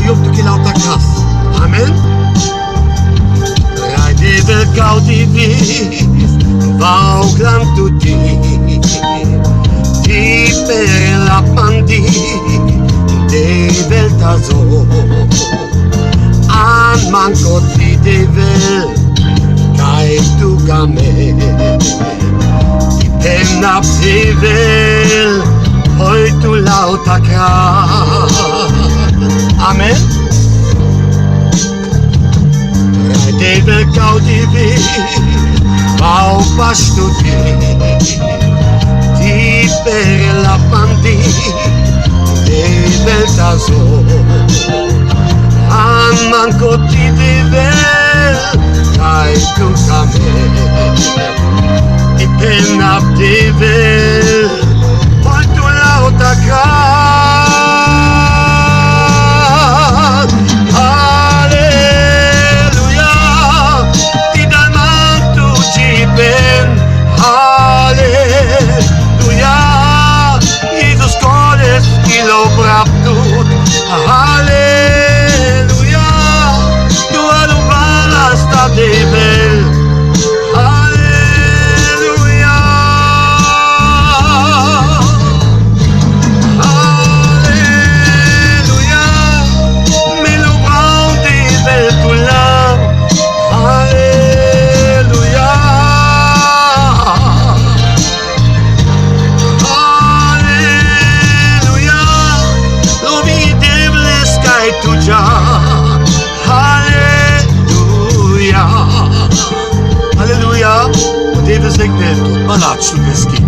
eu tu che l'auta acasă. Amen? Raidevel caudivis, vau glam tutti, ti per la pandi, devel tazo, an manco ti devel, cae tu game, ti penna devel, hoi tu l'auta acasă. Amen? Raidevel caudivis, vau pastuti, ti per la pandi, devel tazo, an manco ti devel, cae tu game, ti penna devel, hoi tu l'auta acasă. Aleluia, tu alubala sta devel. Aleluia, aleluia, me lo brown devel tu la. Aleluia, aleluia, lo vide tu già, alleluia, alleluia, deve segnato, palazzo peschi.